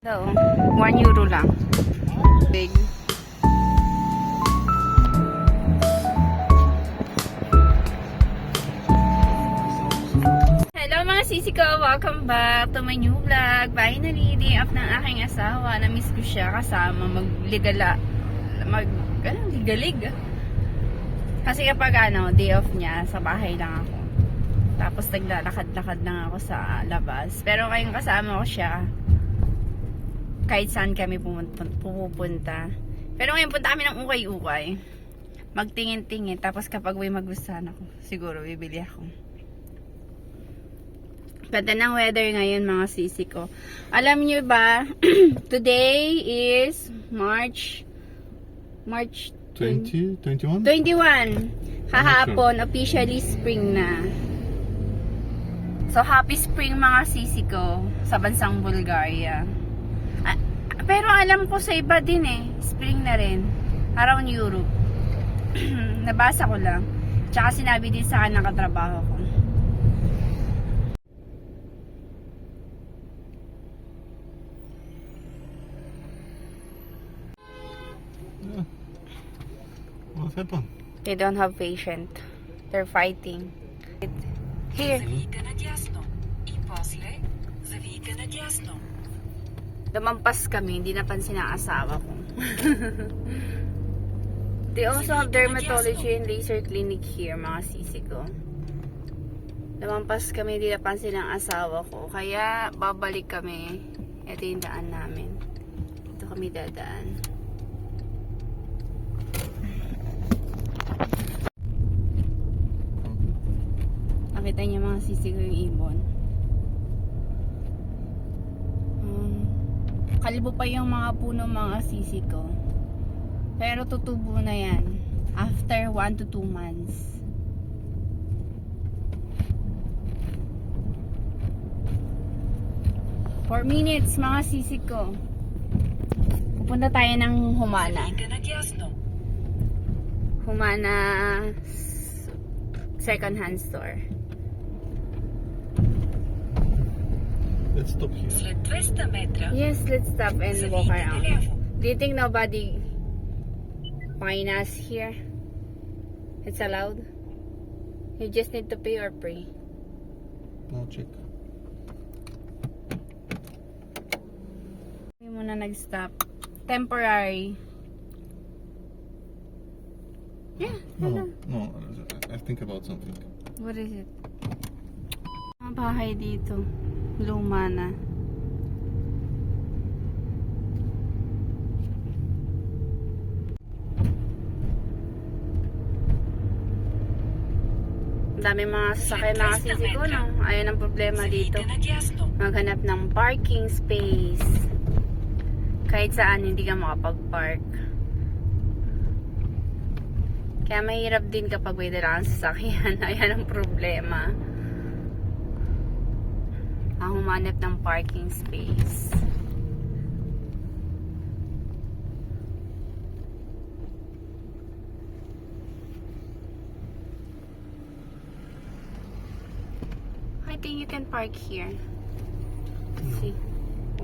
So, 1 euro lang. Big. Hello mga sisi ko! Welcome back to my new vlog. Finally, day off ng aking asawa. Na-miss ko siya kasama ligalig. Kasi kapag day off niya, sa bahay lang ako. Tapos naglalakad-lakad lang ako sa labas. Pero kayong kasama ko siya, kahit saan kami pupunta. Pero ngayon punta kami ng ukay-ukay. Magtingin-tingin. Tapos kapag may magustuhan ako, siguro bibili ako. Ganda ng weather ngayon mga sisi ko. Alam nyo ba, today is March 20, 21? 21. Kahapon, officially spring na. So, happy spring mga sisi ko sa bansang Bulgaria. Pero alam ko sa iba din spring na rin. Around Europe. Nabasa ko lang. Tsaka sinabi din sa akin ng katrabaho ko. Yeah. What happened? They don't have patience. They're fighting. Here. Завийте надясно. И после завийте надясно. Lumampas kami, hindi napansin ang asawa ko. They also have dermatology and laser clinic here, mga sisi ko. Lumampas kami, hindi napansin ang asawa ko. Kaya, babalik kami. Ito yung daan namin. Ito kami dadaan. Nakita niyo mga sisi ko yung ibon. Kalbo pa yung mga puno mga sisi ko. Pero tutubo na yan. After 1 to 2 months. For minutes mga sisi ko. Pupunta tayo ng Humana. Завийте надясно. Humana second hand store. Let's stop here. След 200 метра Yes, let's stop and walk завийте around. наляво. Do you think nobody fine us here? It's allowed? You just need to pay or pay. Now check. Hindi muna nag-stop. Temporary. Yeah, hello. No, I think about something. What is it? Mga bahay dito. Luma na. Ang dami mga sasakyan na kasi ko, no? Ayun ang problema dito. Завийте надясно. Maghanap ng parking space. Kahit saan hindi ka makapag-park. Kaya mahirap din kapag may dalang sasakyan. Ayan ang problema. Ang humanap ng parking space. I think you can park here. No, See?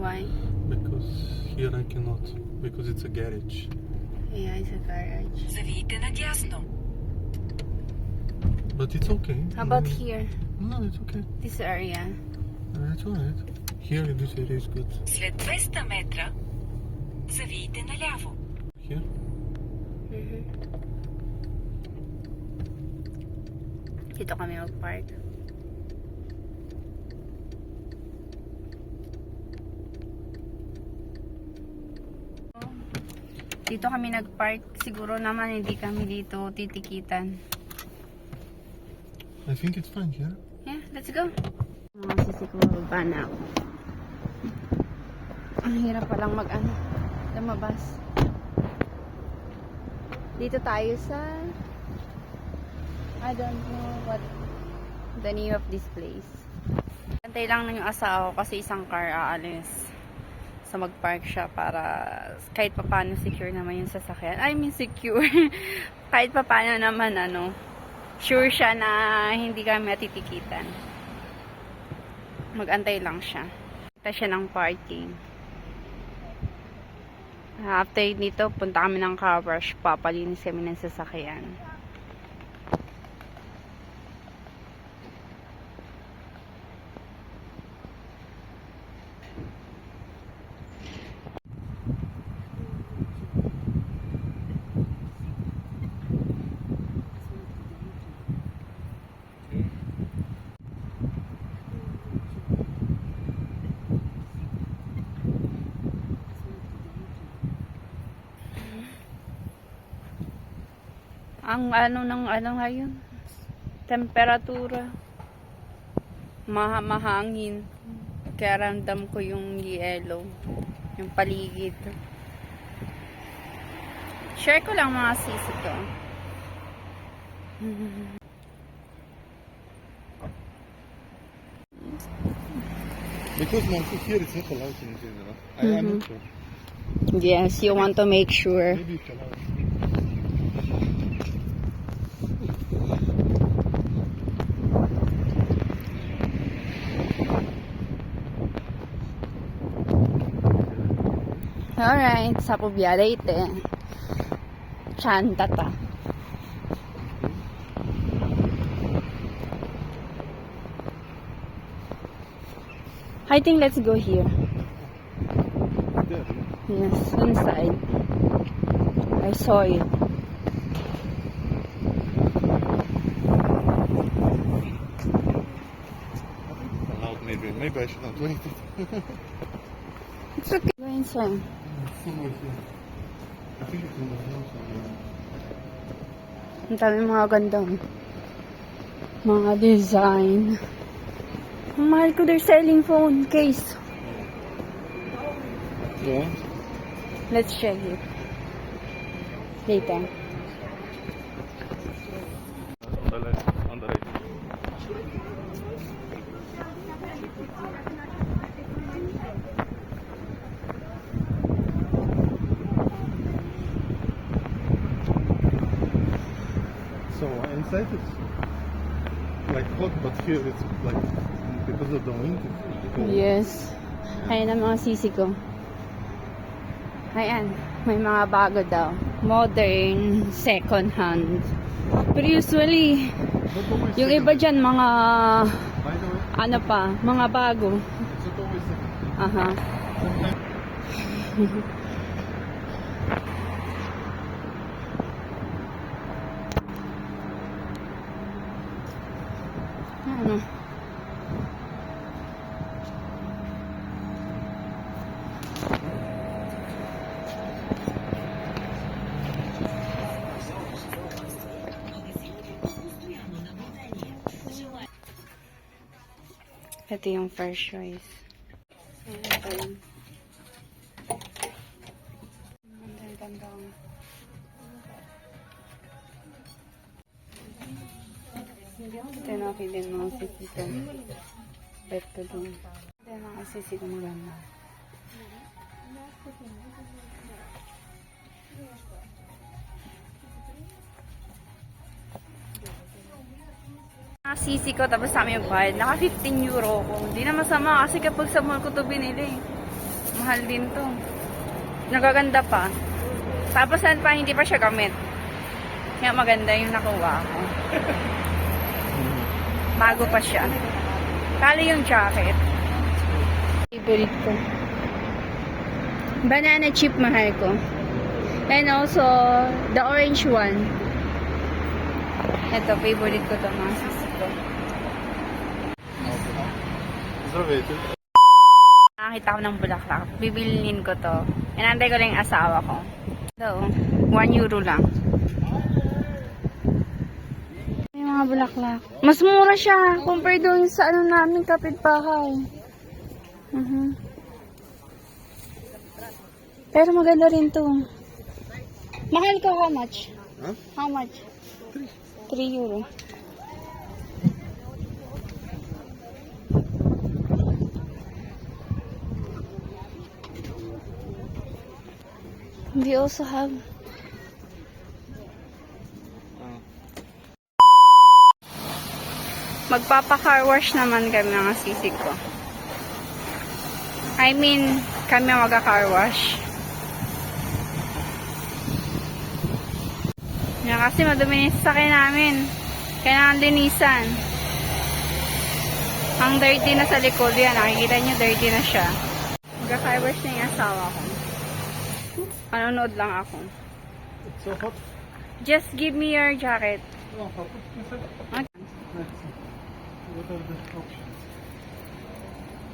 Why? because here I cannot. Because it's a garage. Yeah, it's a garage. Завийте надясно. But it's okay. How about here? No, it's okay. This area. It's alright. Here, this area is good. След 200 метра завийте наляво. Here? Dito kami mag-park. Dito kami nag-park. Siguro naman hindi kami dito titikitan. I think it's fine here. Yeah, let's go. Mga sisi ko, baba na ako. Ang hirap palang lumabas. Dito tayo sa I don't know what the name of this place. Antay lang ng yung asawa ko kasi isang car aalis. So mag-park siya para kahit papaano secure naman yung sasakyan. I mean secure. Kahit papaano naman sure siya na hindi kami matitikitan. Mag-antay lang siya. Kita siya ng parking. After nito, punta kami ng car wash. Papalinis kami ng sasakyan. Ang ano ngayon, temperatura, mahangin. Kaya ramdam ko yung yellow, yung paligid. Share ko lang mga sisi ko. Because Mansu here it's not allowed in general. I'm not sure. Yes, you want to make sure. Maybe it's allowed. Alright, sapo biarete. Chantata. I think let's go here. There. Yes, inside. I saw it. Allowed maybe. Maybe I should not wait it. It's okay. Go inside. Somewhere here. I think it's in the house somewhere. Ang dami mga gandang mga design. Ang mahal ko, they're selling phone case. Yeah. Let's check it. Later. On the left. On the right. So inside it's like hot, but here it's like because of the wind. It's cold. Yes. Ayan ang mga sisi ko. Ayan. May mga bago daw. Modern, second hand. Pero usually, Not always yung second. iba dyan, mga, By the way, ano pa, mga bago. it's not always second. Aha. Sometimes Ano? Ito yung first choice. Ayan. Ang ganda. Ito na okay din mga sisi ko. Bet ko din. Ito yung mga sisi ko maganda. Mga sisi ko tapos sa amin yung bayad. Naka 15 euro ko. Hindi na masama kasi kapag sa mall ko to binili. Mahal din to. Nagaganda pa. Tapos saan pa hindi pa siya gamit. Kaya maganda yung nakuha ko. Bago pa siya. Kali yung jacket. Favorite ko. Banana chip mahal ko. And also, the orange one. Ito, favorite ko to mga sisi ko. Здравейте. Nakakita ko ng bulaklak. Bibilinin ko to. Inantay ko lang yung asawa ko. So, 1 euro lang. May mga bulaklak. Mas mura siya compare doon sa ano namin kapitbahay. Pero maganda rin to. Mahal ko, how much? Huh? How much? 3 euro. We also have magpapa-car wash naman kami mga sisig ko. I mean, kami magka-car wash. Yan kasi madumi yung sasakyan namin. Kailangan linisan. Ang dirty na sa likod yan. Nakikita nyo, dirty na siya. Magka-car wash na yung asawa ko. Manonood lang ako. It's so hot. Just give me your jacket. Oh, hot. Okay. What are the options?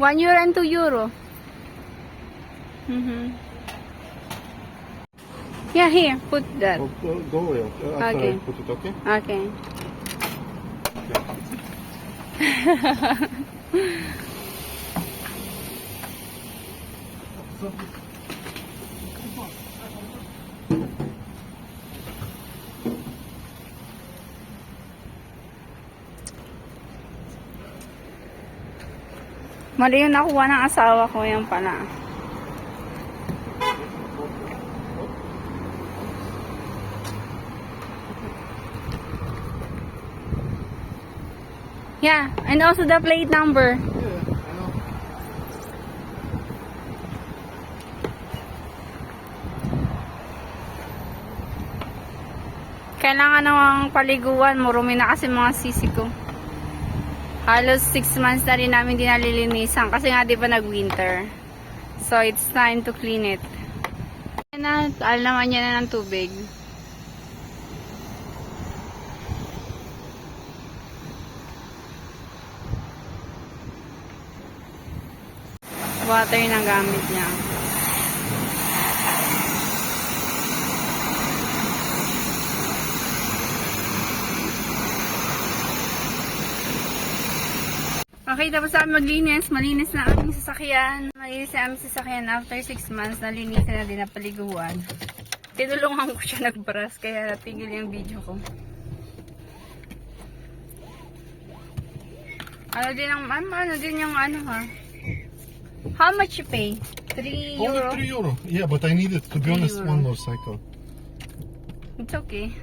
€1 and €2. Yeah, here. Put that. Oh, go away. After Okay. I put it, okay? Okay. Mali yung nakuha ng asawa ko, yan pala. Yeah, and also the plate number. Yeah, I know. Kailangan namang paliguan. Marumi na kasi mga sisi ko. Halos 6 months na rin namin di nalilinisan kasi nga di ba nag-winter. So, it's time to clean it. Ayan na, alaman niya na ng tubig. Water na gamit niya. Okay, tapos kami maglinis. Malinis na aming sasakyan. Malinis na aming sasakyan. After 6 months, nalinisan na din na paliguan. Tinulungan ko siya nagbras, kaya natigil yung video ko. Ano din yung ano ha? How much you pay? €3? Only €3. Yeah, but I needed, to be honest, €3. one more cycle. It's okay.